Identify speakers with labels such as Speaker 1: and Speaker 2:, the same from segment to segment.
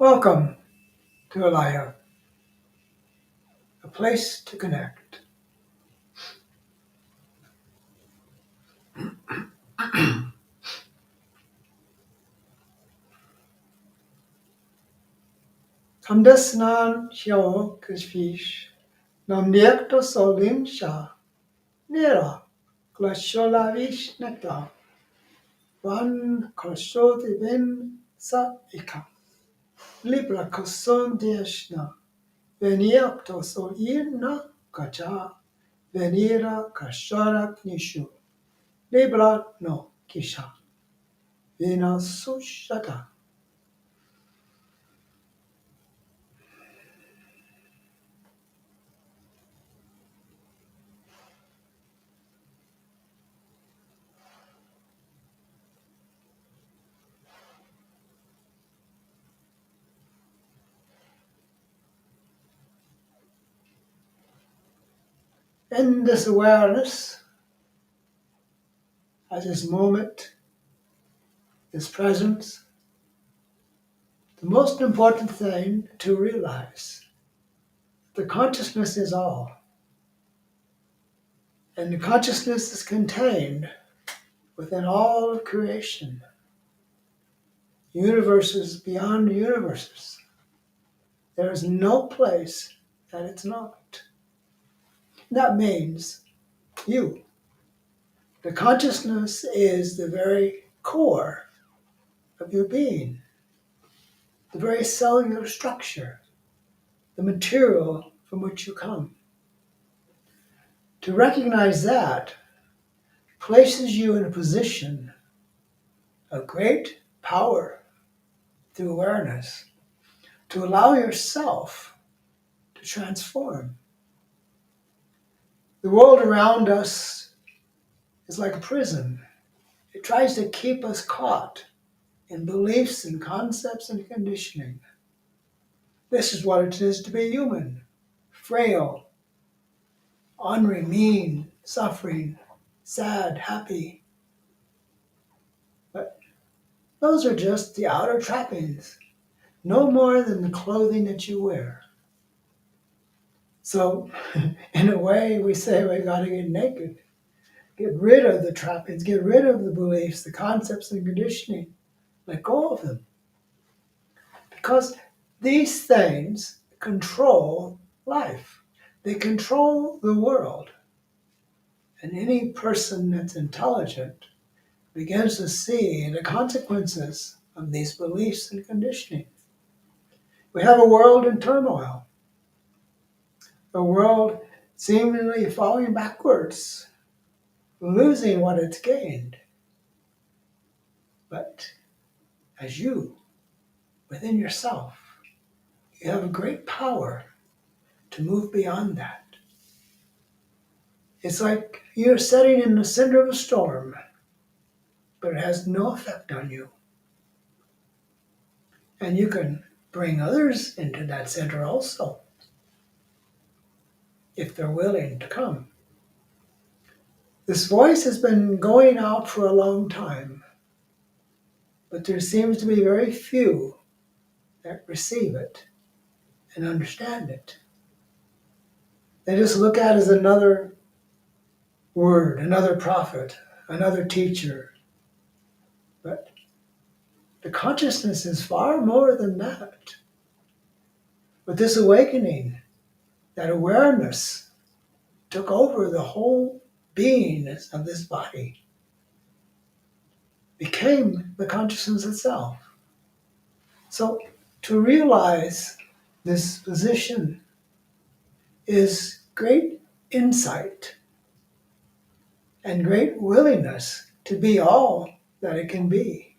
Speaker 1: Welcome to Alaya, a place to connect. Kamdesnan shio kishfish, nam niekto solim sha, nera, klasholavish nekta, van koshoti sa ika, libra koson diashna, veniacto so irna kacha, venira kasharak nishu, libra no kisha, vina sushata. In this awareness, at this moment, this presence, the most important thing to realize, the consciousness is all. And the consciousness is contained within all of creation, universes beyond universes. There is no place that it's not. That means you. The consciousness is the very core of your being, the very cellular structure, the material from which you come. To recognize that places you in a position of great power through awareness to allow yourself to transform. The world around us is like a prison. It tries to keep us caught in beliefs and concepts and conditioning. This is what it is to be human, frail, ornery, mean, suffering, sad, happy. But those are just the outer trappings, no more than the clothing that you wear. So, in a way, we say we got to get naked, get rid of the trappings, get rid of the beliefs, the concepts, and conditioning, let go of them. Because these things control life, they control the world. And any person that's intelligent begins to see the consequences of these beliefs and conditioning. We have a world in turmoil, a world seemingly falling backwards, losing what it's gained. But as you, within yourself, you have a great power to move beyond that. It's like you're sitting in the center of a storm, but it has no effect on you. And you can bring others into that center also, if they're willing to come. This voice has been going out for a long time, but there seems to be very few that receive it and understand it. They just look at it as another word, another prophet, another teacher. But the consciousness is far more than that. With this awakening, that awareness took over the whole beingness of this body, became the consciousness itself. So to realize this position is great insight and great willingness to be all that it can be.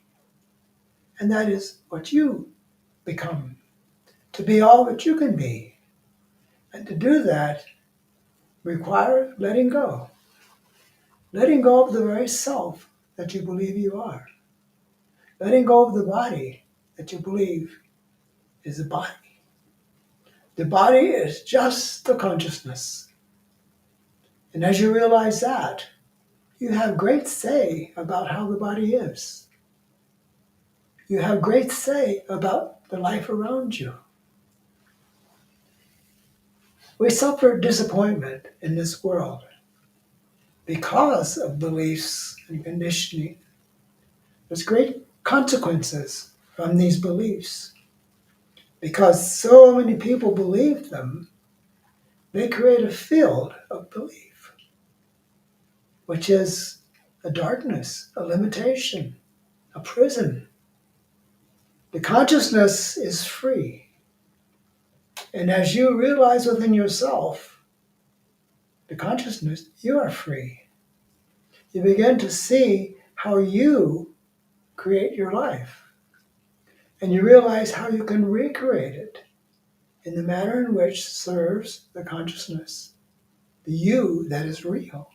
Speaker 1: And that is what you become, to be all that you can be. And to do that requires letting go. Letting go of the very self that you believe you are. Letting go of the body that you believe is a body. The body is just the consciousness. And as you realize that, you have great say about how the body is. You have great say about the life around you. We suffer disappointment in this world because of beliefs and conditioning. There's great consequences from these beliefs. Because so many people believe them, they create a field of belief, which is a darkness, a limitation, a prison. The consciousness is free. And as you realize within yourself the consciousness, you are free. You begin to see how you create your life. And you realize how you can recreate it in the manner in which serves the consciousness, the you that is real.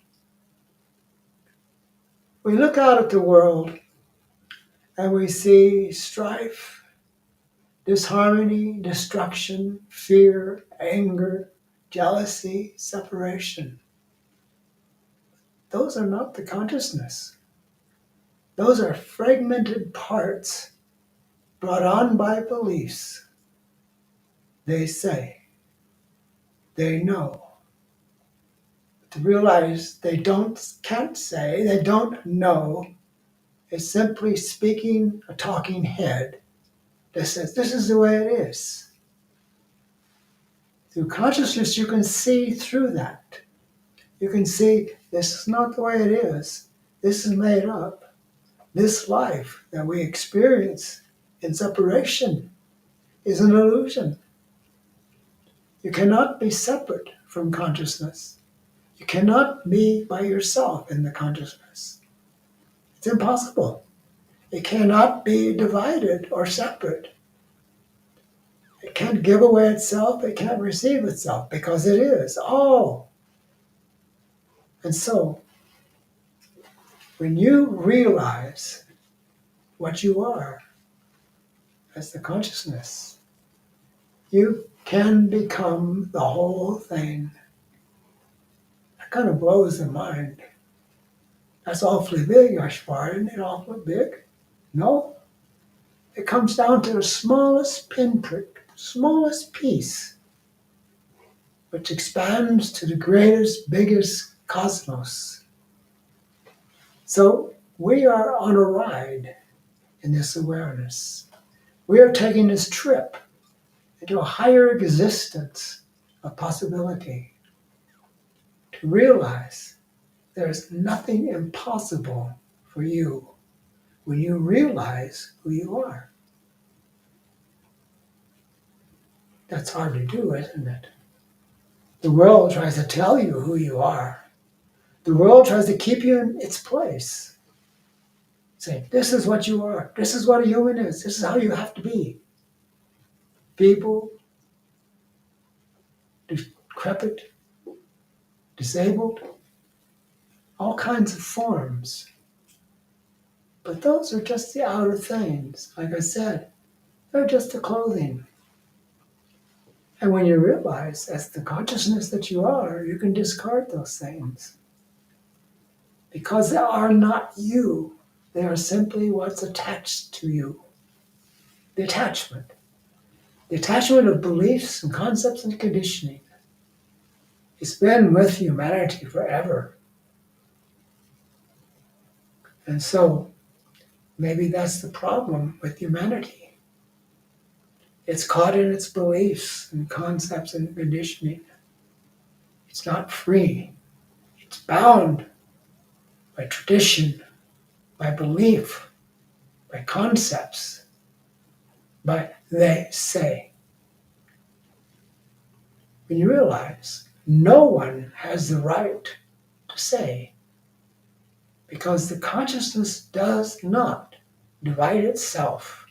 Speaker 1: We look out at the world and we see strife, disharmony, destruction, fear, anger, jealousy, separation. Those are not the consciousness. Those are fragmented parts brought on by beliefs. They say, they know. To realize they can't say, they don't know, is simply speaking a talking head that says, this is the way it is. Through consciousness, you can see through that. You can see this is not the way it is. This is made up. This life that we experience in separation is an illusion. You cannot be separate from consciousness. You cannot be by yourself in the consciousness. It's impossible. It cannot be divided or separate. It can't give away itself. It can't receive itself because it is all. And so, when you realize what you are as the consciousness, you can become the whole thing. That kind of blows the mind. That's awfully big, Ishvara. Isn't it awfully big? No. It comes down to the smallest pinprick, the smallest piece, which expands to the greatest, biggest cosmos. So we are on a ride in this awareness. We are taking this trip into a higher existence of possibility to realize there is nothing impossible for you when you realize who you are. That's hard to do, isn't it? The world tries to tell you who you are. The world tries to keep you in its place. Saying, this is what you are. This is what a human is. This is how you have to be. Feeble, decrepit, disabled, all kinds of forms. But those are just the outer things. Like I said, they're just the clothing. And when you realize that's the consciousness that you are, you can discard those things. Because they are not you. They are simply what's attached to you. The attachment. The attachment of beliefs and concepts and conditioning. It's been with humanity forever. And so, maybe that's the problem with humanity. It's caught in its beliefs and concepts and conditioning. It's not free. It's bound by tradition, by belief, by concepts, by they say. When you realize no one has the right to say, because the consciousness does not divide itself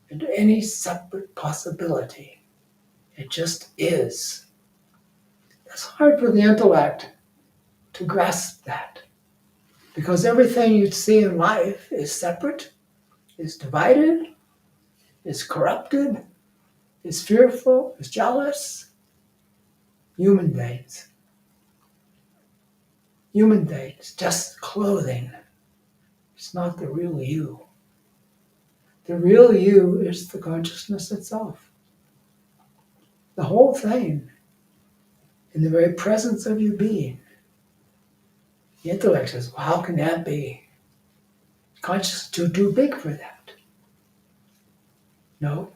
Speaker 1: into any separate possibility. It just is. It's hard for the intellect to grasp that, because everything you see in life is separate, is divided, is corrupted, is fearful, is jealous. Human beings. Human beings, just clothing. It's not the real you. The real you is the consciousness itself. The whole thing, in the very presence of your being. The intellect says, well, how can that be? Consciousness is too big for that. No,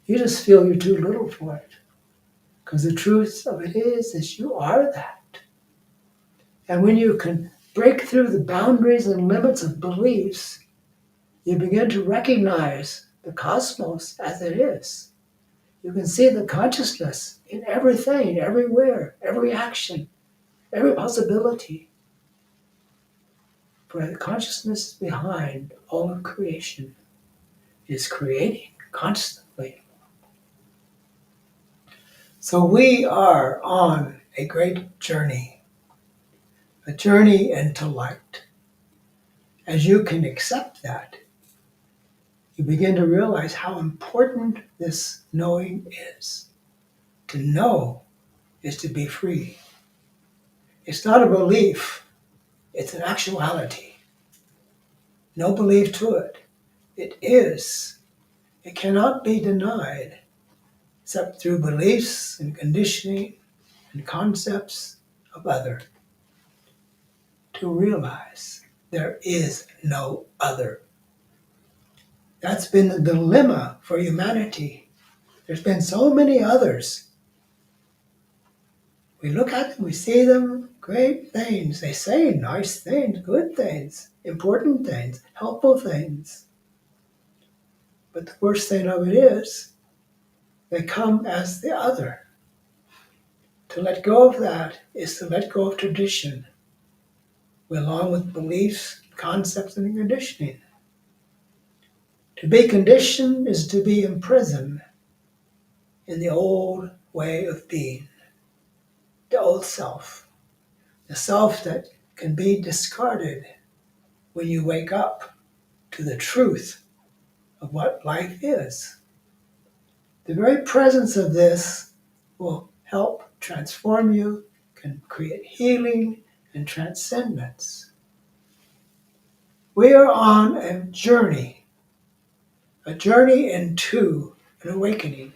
Speaker 1: you just feel you're too little for it. Because the truth of it is you are that. And when you can break through the boundaries and limits of beliefs, you begin to recognize the cosmos as it is. You can see the consciousness in everything, everywhere, every action, every possibility. For the consciousness behind all of creation is creating constantly. So we are on a great journey, a journey into light. As you can accept that, you begin to realize how important this knowing is. To know is to be free. It's not a belief, it's an actuality. No belief to it. It is. It cannot be denied except through beliefs and conditioning and concepts of other. To realize there is no other. That's been the dilemma for humanity. There's been so many others. We look at them, we see them, great things. They say nice things, good things, important things, helpful things. But the worst thing of it is, they come as the other. To let go of that is to let go of tradition, along with beliefs, concepts, and conditioning. To be conditioned is to be imprisoned in the old way of being, the old self, the self that can be discarded when you wake up to the truth of what life is. The very presence of this will help transform you, can create healing and transcendence. We are on a journey into an awakening.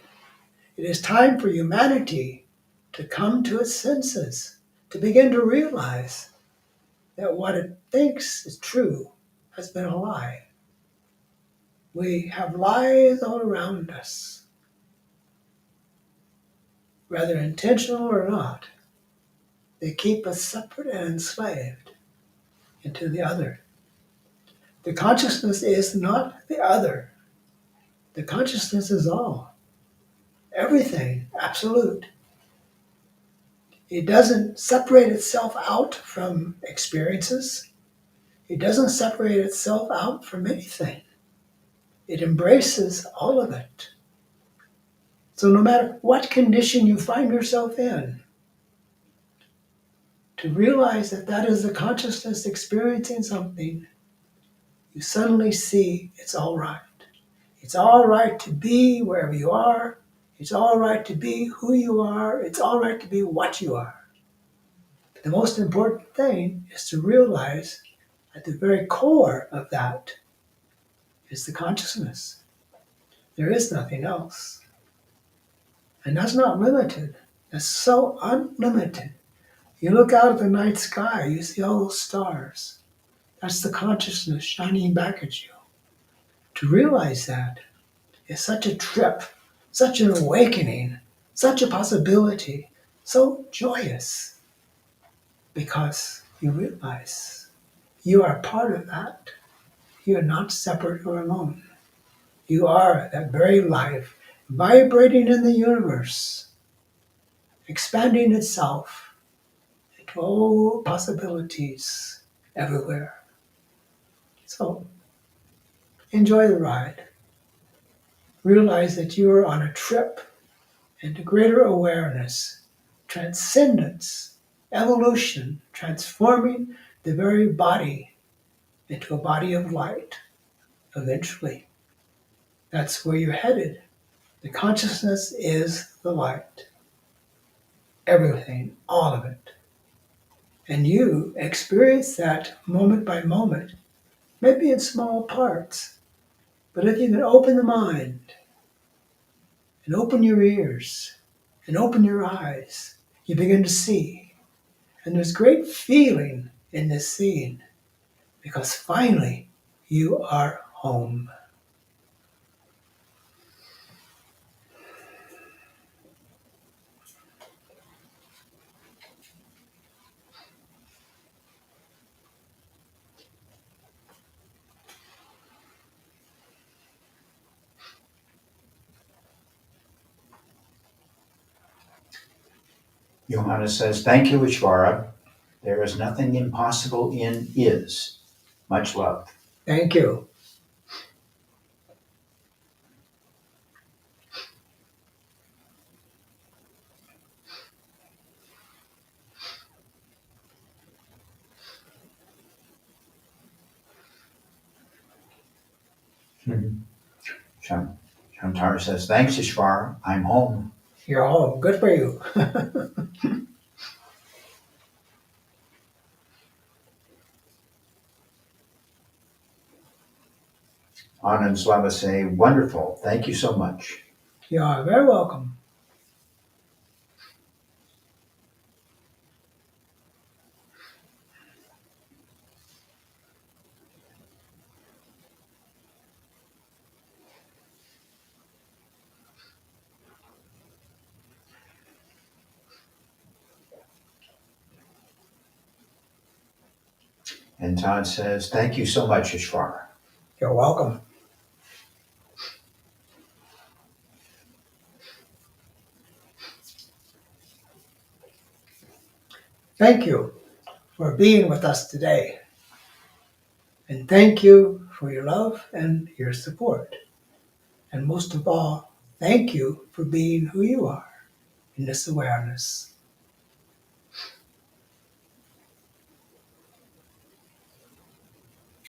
Speaker 1: It is time for humanity to come to its senses, to begin to realize that what it thinks is true has been a lie. We have lies all around us, whether intentional or not. They keep us separate and enslaved into the other. The consciousness is not the other. The consciousness is all, everything, absolute. It doesn't separate itself out from experiences. It doesn't separate itself out from anything. It embraces all of it. So no matter what condition you find yourself in, to realize that that is the consciousness experiencing something, you suddenly see it's all right. It's all right to be wherever you are. It's all right to be who you are. It's all right to be what you are. But the most important thing is to realize at the very core of that is the consciousness. There is nothing else. And that's not limited. That's so unlimited. You look out at the night sky, you see all those stars. That's the consciousness shining back at you. To realize that is such a trip, such an awakening, such a possibility, so joyous, because you realize you are part of that. You are not separate or alone. You are that very life vibrating in the universe, expanding itself into all possibilities everywhere. So enjoy the ride. Realize that you are on a trip into greater awareness, transcendence, evolution, transforming the very body into a body of light eventually. That's where you're headed. The consciousness is the light. Everything, all of it. And you experience that moment by moment, maybe in small parts, But if you can open the mind and open your ears and open your eyes, you begin to see. And there's great feeling in this seeing because finally you are home.
Speaker 2: Johanna says, thank you, Ishvara. There is nothing impossible in is. Much love.
Speaker 1: Thank you.
Speaker 2: Shantara says, thanks, Ishvara. I'm home.
Speaker 1: You're home. Good for you.
Speaker 2: Anand Slava say, wonderful. Thank you so much.
Speaker 1: You are very welcome.
Speaker 2: And Todd says, thank you so much, Ishvara.
Speaker 1: You're welcome. Thank you for being with us today. And thank you for your love and your support. And most of all, thank you for being who you are in this awareness.